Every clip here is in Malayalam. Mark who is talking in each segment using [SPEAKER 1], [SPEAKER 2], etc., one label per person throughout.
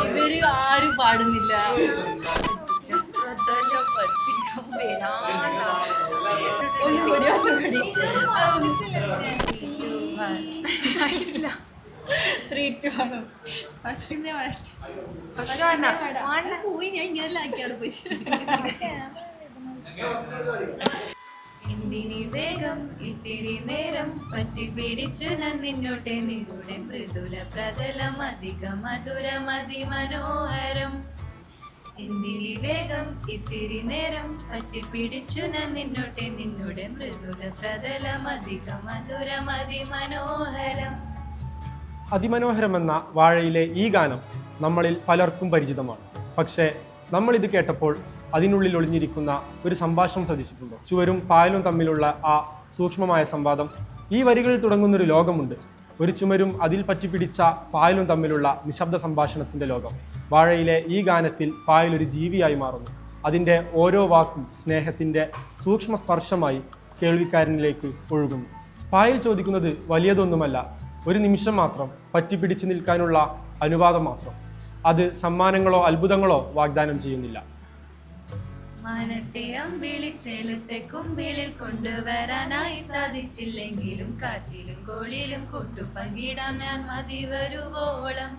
[SPEAKER 1] ഇവര് ആരും പാടുന്നില്ല. പോയി ഞാൻ ഇങ്ങനെ ആക്കിയാണ് പോയി. എന്തിനി വേഗം ഇത്തിരി നേരം പറ്റി പിടിച്ചു ഞാൻ നിന്നോട്ടെ നിരുടെ മൃദുല പ്രതലം അധിക മധുരം അതിമനോഹരം. എന്തിനി വേഗം ഇത്തിരി നേരം പറ്റി പിടിച്ചു ഞാൻ നിന്നോട്ടെ നിന്നുടെ മൃദുല പ്രതലം അധിക മധുരം അതിമനോഹരം.
[SPEAKER 2] അതിമനോഹരം എന്ന വാഴയിലെ ഈ ഗാനം നമ്മളിൽ പലർക്കും പരിചിതമാണ്. പക്ഷേ നമ്മളിത് കേട്ടപ്പോൾ അതിനുള്ളിൽ ഒളിഞ്ഞിരിക്കുന്ന ഒരു സംഭാഷണം ശ്രദ്ധിച്ചിട്ടുണ്ടോ? ചുവരും പായലും തമ്മിലുള്ള ആ സൂക്ഷ്മമായ സംവാദം. ഈ വരികളിൽ തുടങ്ങുന്നൊരു ലോകമുണ്ട്. ഒരു ചുമരും അതിൽ പറ്റിപ്പിടിച്ച പായലും തമ്മിലുള്ള നിശബ്ദ സംഭാഷണത്തിൻ്റെ ലോകം. വാഴയിലെ ഈ ഗാനത്തിൽ പായൽ ഒരു ജീവിയായി മാറുന്നു. അതിൻ്റെ ഓരോ വാക്കും സ്നേഹത്തിൻ്റെ സൂക്ഷ്മ സ്പർശമായി കേൾവിക്കാരനിലേക്ക് ഒഴുകുന്നു. പായൽ ചോദിക്കുന്നത് വലിയതൊന്നുമല്ല, ഒരു നിമിഷം മാത്രം പറ്റിപ്പിടിച്ചു നിൽക്കാനുള്ള അനുവാദം മാത്രം. അത് സമ്മാനങ്ങളോ അത്ഭുതങ്ങളോ വാഗ്ദാനം ചെയ്യുന്നില്ല.
[SPEAKER 1] മാനത്തെ അമ്പിളിച്ചേലത്തെ കുമ്പിളിൽ കൊണ്ടുവരാനായി സാധിച്ചില്ലെങ്കിലും കാറ്റിലും കോളിലും കൂട്ടു പങ്കിടാൻ ഞാൻ മതി വരുവോളം.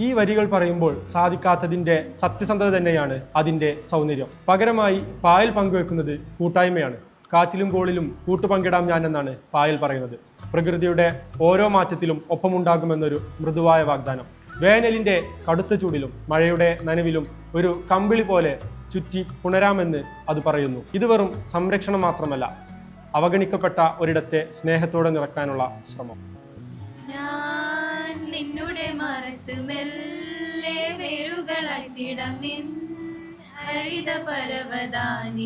[SPEAKER 2] ഈ വരികൾ പറയുമ്പോൾ സാധിക്കാത്തതിൻ്റെ സത്യസന്ധത തന്നെയാണ് അതിൻ്റെ സൗന്ദര്യം. പകരമായി പായൽ പങ്കുവെക്കുന്നത് കൂട്ടായ്മയാണ്. കാറ്റിലും കോളിലും കൂട്ടുപങ്കിടാം ഞാൻ എന്നാണ് പായൽ പറയുന്നത്. പ്രകൃതിയുടെ ഓരോ മാറ്റത്തിലും ഒപ്പമുണ്ടാകുമെന്നൊരു മൃദുവായ വാഗ്ദാനം. വേനലിൻ്റെ കടുത്ത ചൂടിലും മഴയുടെ നനവിലും ഒരു കമ്പിളി പോലെ ചുറ്റി പുണരാമെന്ന് അത് പറയുന്നു. ഇത് വെറും സംരക്ഷണം മാത്രമല്ല, അവഗണിക്കപ്പെട്ട ഒരിടത്തെ സ്നേഹത്തോടെ നിറക്കാനുള്ള ശ്രമം.
[SPEAKER 1] ഞാൻ നിന്നുടെ മറത്ത് മെല്ലെ വേരുകളായി തിടങ്ങിൻ ഹരിത പരവതാനിയാവാം.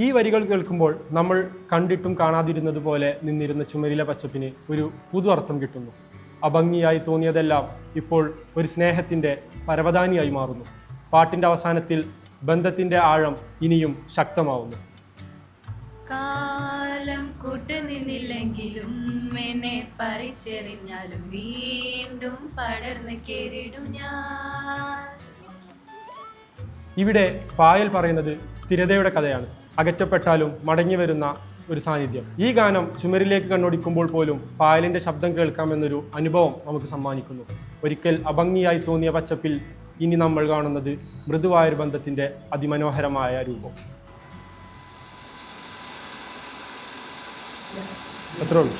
[SPEAKER 2] ഈ വരികൾ കേൾക്കുമ്പോൾ നമ്മൾ കണ്ടിട്ടും കാണാതിരുന്നത് പോലെ നിന്നിരുന്ന ചുമരിലെ പച്ചപ്പിന് ഒരു പുതു അർത്ഥം കിട്ടുന്നു. അഭംഗിയായി തോന്നിയതെല്ലാം ഇപ്പോൾ ഒരു സ്നേഹത്തിൻ്റെ പരവതാനിയായി മാറുന്നു. പാട്ടിൻ്റെ അവസാനത്തിൽ ബന്ധത്തിൻ്റെ ആഴം ഇനിയും ശക്തമാവുന്നു.
[SPEAKER 1] കാലം കൂട്ടുനിന്നില്ലെങ്കിലും എന്നെ പറിച്ചെറിഞ്ഞാലും വീണ്ടും പടർന്ന് കേറിടും ഞാൻ.
[SPEAKER 2] ഇവിടെ പായൽ പറയുന്നത് സ്ഥിരതയുടെ കഥയാണ്. അകറ്റപ്പെട്ടാലും മടങ്ങി വരുന്ന ഒരു സാന്നിധ്യം. ഈ ഗാനം ചുമരിലേക്ക് കണ്ണോടിക്കുമ്പോൾ പോലും പായലിൻ്റെ ശബ്ദം കേൾക്കാമെന്നൊരു അനുഭവം നമുക്ക് സമ്മാനിക്കുന്നു. ഒരിക്കൽ അഭംഗിയായി തോന്നിയ പച്ചപ്പിൽ ഇനി നമ്മൾ കാണുന്നത് മൃദുവായൊരു ബന്ധത്തിൻ്റെ അതിമനോഹരമായ രൂപം. അത്രേ ഉള്ളൂ.